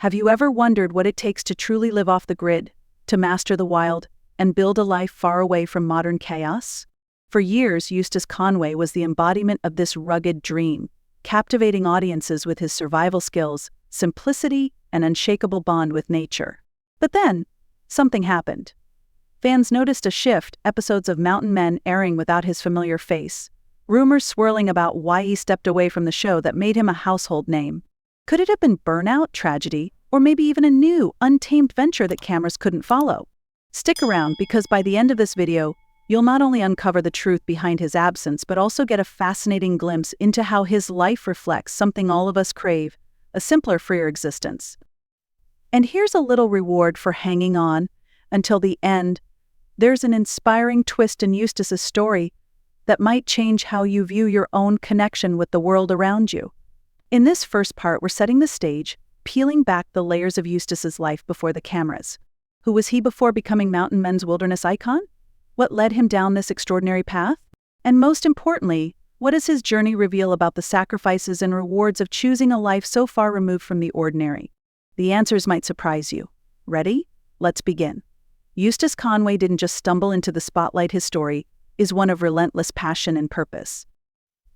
Have you ever wondered what it takes to truly live off the grid, to master the wild, and build a life far away from modern chaos? For years, Eustace Conway was the embodiment of this rugged dream, captivating audiences with his survival skills, simplicity, and unshakable bond with nature. But then, something happened. Fans noticed a shift, episodes of Mountain Men airing without his familiar face, rumors swirling about why he stepped away from the show that made him a household name. Could it have been burnout, tragedy, or maybe even a new, untamed venture that cameras couldn't follow? Stick around, because by the end of this video, you'll not only uncover the truth behind his absence, but also get a fascinating glimpse into how his life reflects something all of us crave: a simpler, freer existence. And here's a little reward for hanging on until the end. There's an inspiring twist in Eustace's story that might change how you view your own connection with the world around you. In this first part, we're setting the stage, peeling back the layers of Eustace's life before the cameras. Who was he before becoming Mountain Men's wilderness icon? What led him down this extraordinary path? And most importantly, what does his journey reveal about the sacrifices and rewards of choosing a life so far removed from the ordinary? The answers might surprise you. Ready? Let's begin. Eustace Conway didn't just stumble into the spotlight. His story is one of relentless passion and purpose.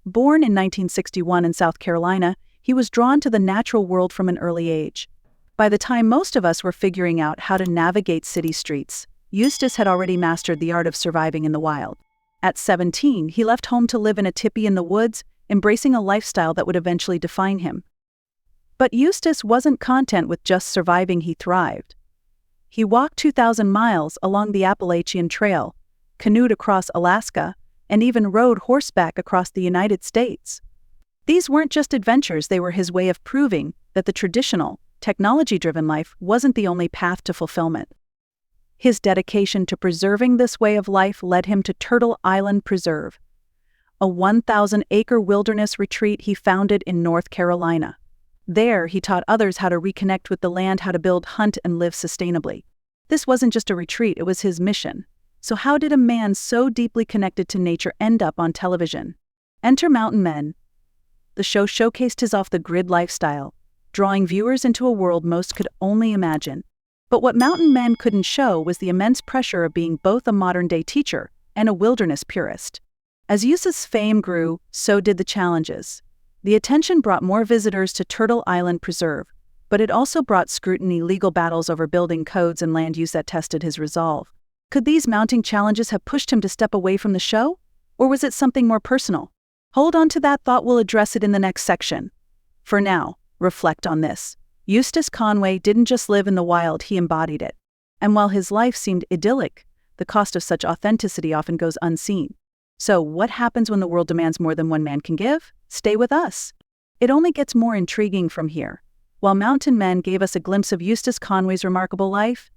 Born in 1961 in South Carolina, he was drawn to the natural world from an early age. By the time most of us were figuring out how to navigate city streets, Eustace had already mastered the art of surviving in the wild. At 17, he left home to live in a tipi in the woods, embracing a lifestyle that would eventually define him. But Eustace wasn't content with just surviving. He thrived. He walked 2,000 miles along the Appalachian Trail, canoed across Alaska, and even rode horseback across the United States. These weren't just adventures, they were his way of proving that the traditional, technology-driven life wasn't the only path to fulfillment. His dedication to preserving this way of life led him to Turtle Island Preserve, a 1,000-acre wilderness retreat he founded in North Carolina. There, he taught others how to reconnect with the land, how to build, hunt, and live sustainably. This wasn't just a retreat, it was his mission. So how did a man so deeply connected to nature end up on television? Enter Mountain Men. The show showcased his off-the-grid lifestyle, drawing viewers into a world most could only imagine. But what Mountain Men couldn't show was the immense pressure of being both a modern-day teacher and a wilderness purist. As Eustace's fame grew, so did the challenges. The attention brought more visitors to Turtle Island Preserve, but it also brought scrutiny, legal battles over building codes, and land use that tested his resolve. Could these mounting challenges have pushed him to step away from the show? Or was it something more personal? Hold on to that thought, we'll address it in the next section. For now, reflect on this. Eustace Conway didn't just live in the wild, he embodied it. And while his life seemed idyllic, the cost of such authenticity often goes unseen. So, what happens when the world demands more than one man can give? Stay with us. It only gets more intriguing from here. While Mountain Men gave us a glimpse of Eustace Conway's remarkable life,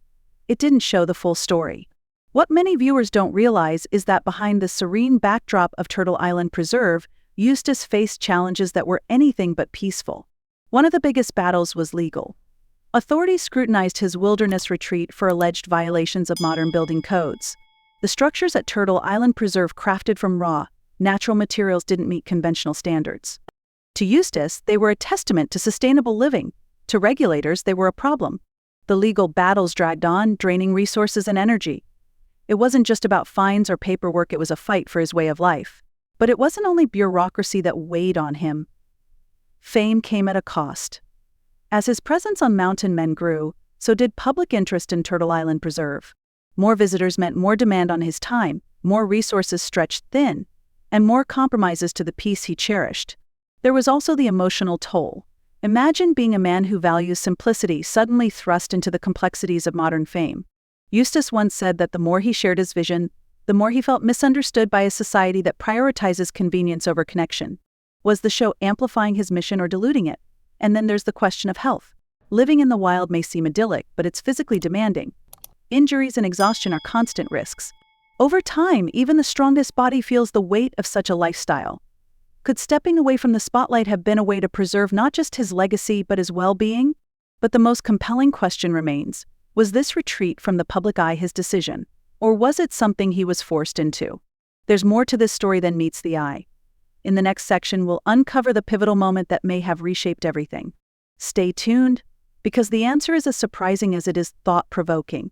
it didn't show the full story. What many viewers don't realize is that behind the serene backdrop of Turtle Island Preserve, Eustace faced challenges that were anything but peaceful. One of the biggest battles was legal. Authorities scrutinized his wilderness retreat for alleged violations of modern building codes. The structures at Turtle Island Preserve, crafted from raw, natural materials, didn't meet conventional standards. To Eustace, they were a testament to sustainable living. To regulators, they were a problem. The legal battles dragged on, draining resources and energy. It wasn't just about fines or paperwork, it was a fight for his way of life. But it wasn't only bureaucracy that weighed on him. Fame came at a cost. As his presence on Mountain Men grew, so did public interest in Turtle Island Preserve. More visitors meant more demand on his time, more resources stretched thin, and more compromises to the peace he cherished. There was also the emotional toll. Imagine being a man who values simplicity suddenly thrust into the complexities of modern fame. Eustace once said that the more he shared his vision, the more he felt misunderstood by a society that prioritizes convenience over connection. Was the show amplifying his mission or diluting it? And then there's the question of health. Living in the wild may seem idyllic, but it's physically demanding. Injuries and exhaustion are constant risks. Over time, even the strongest body feels the weight of such a lifestyle. Could stepping away from the spotlight have been a way to preserve not just his legacy but his well-being? But the most compelling question remains, was this retreat from the public eye his decision, or was it something he was forced into? There's more to this story than meets the eye. In the next section, we'll uncover the pivotal moment that may have reshaped everything. Stay tuned. Because the answer is as surprising as it is thought-provoking.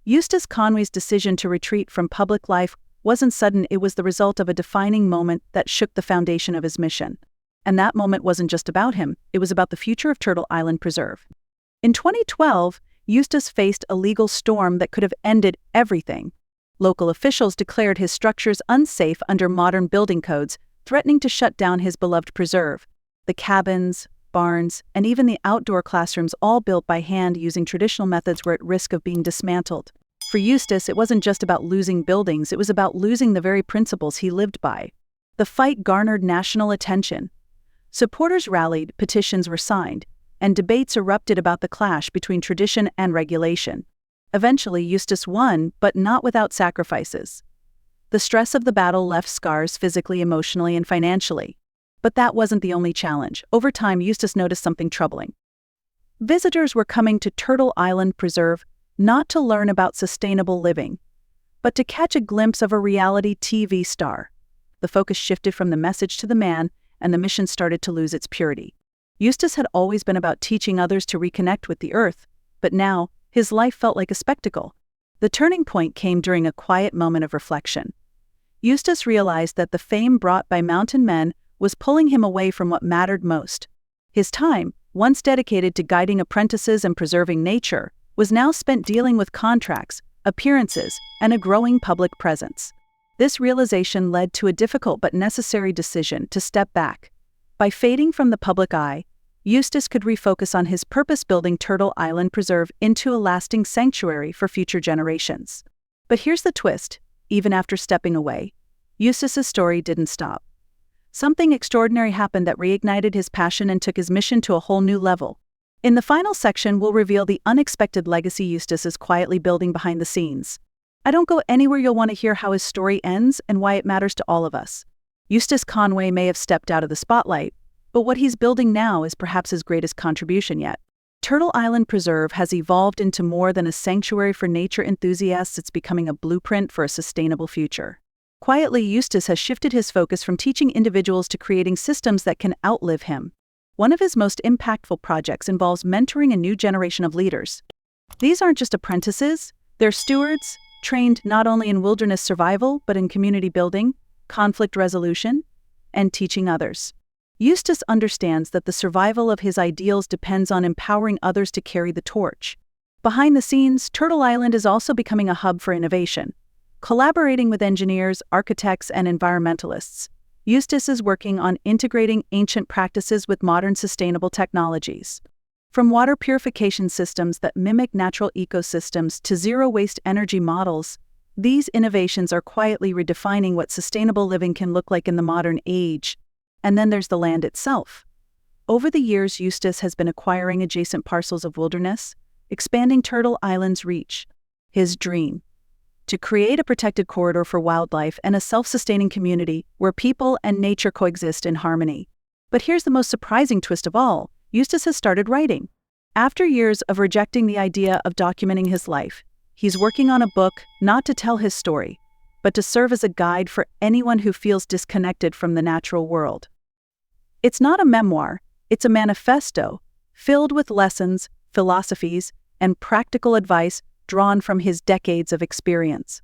Eustace Conway's decision to retreat from public life wasn't sudden, it was the result of a defining moment that shook the foundation of his mission. And that moment wasn't just about him, it was about the future of Turtle Island Preserve. In 2012, Eustace faced a legal storm that could have ended everything. Local officials declared his structures unsafe under modern building codes, threatening to shut down his beloved preserve. The cabins, barns, and even the outdoor classrooms, all built by hand using traditional methods, were at risk of being dismantled. For Eustace, it wasn't just about losing buildings, it was about losing the very principles he lived by. The fight garnered national attention. Supporters rallied, petitions were signed, and debates erupted about the clash between tradition and regulation. Eventually, Eustace won, but not without sacrifices. The stress of the battle left scars physically, emotionally, and financially. But that wasn't the only challenge. Over time, Eustace noticed something troubling. Visitors were coming to Turtle Island Preserve not to learn about sustainable living, but to catch a glimpse of a reality TV star. The focus shifted from the message to the man, and the mission started to lose its purity. Eustace had always been about teaching others to reconnect with the earth, but now, his life felt like a spectacle. The turning point came during a quiet moment of reflection. Eustace realized that the fame brought by mountain men was pulling him away from what mattered most. His time, once dedicated to guiding apprentices and preserving nature, was now spent dealing with contracts, appearances, and a growing public presence. This realization led to a difficult but necessary decision to step back. By fading from the public eye, Eustace could refocus on his purpose, building Turtle Island Preserve into a lasting sanctuary for future generations. But here's the twist: even after stepping away, Eustace's story didn't stop. Something extraordinary happened that reignited his passion and took his mission to a whole new level. In the final section, we'll reveal the unexpected legacy Eustace is quietly building behind the scenes. I don't go anywhere, you'll want to hear how his story ends and why it matters to all of us. Eustace Conway may have stepped out of the spotlight, but what he's building now is perhaps his greatest contribution yet. Turtle Island Preserve has evolved into more than a sanctuary for nature enthusiasts, it's becoming a blueprint for a sustainable future. Quietly, Eustace has shifted his focus from teaching individuals to creating systems that can outlive him. One of his most impactful projects involves mentoring a new generation of leaders. These aren't just apprentices, they're stewards, trained not only in wilderness survival but in community building, conflict resolution, and teaching others. Eustace understands that the survival of his ideals depends on empowering others to carry the torch. Behind the scenes, Turtle Island is also becoming a hub for innovation. Collaborating with engineers, architects, and environmentalists, Eustace is working on integrating ancient practices with modern sustainable technologies. From water purification systems that mimic natural ecosystems to zero-waste energy models, these innovations are quietly redefining what sustainable living can look like in the modern age. And then there's the land itself. Over the years, Eustace has been acquiring adjacent parcels of wilderness, expanding Turtle Island's reach. His dream: to create a protected corridor for wildlife and a self-sustaining community where people and nature coexist in harmony. But here's the most surprising twist of all: Eustace has started writing. After years of rejecting the idea of documenting his life, he's working on a book not to tell his story, but to serve as a guide for anyone who feels disconnected from the natural world. It's not a memoir, it's a manifesto, filled with lessons, philosophies, and practical advice drawn from his decades of experience.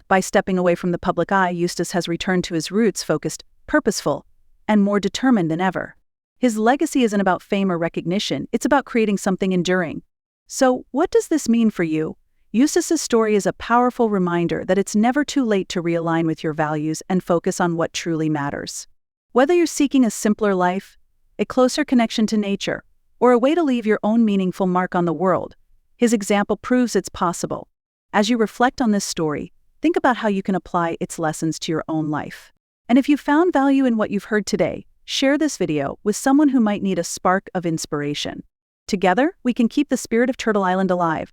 By stepping away from the public eye, Eustace has returned to his roots, focused, purposeful, and more determined than ever. His legacy isn't about fame or recognition, it's about creating something enduring. So, what does this mean for you? Eustace's story is a powerful reminder that it's never too late to realign with your values and focus on what truly matters. Whether you're seeking a simpler life, a closer connection to nature, or a way to leave your own meaningful mark on the world, his example proves it's possible. As you reflect on this story, think about how you can apply its lessons to your own life. And if you found value in what you've heard today, share this video with someone who might need a spark of inspiration. Together, we can keep the spirit of Turtle Island alive.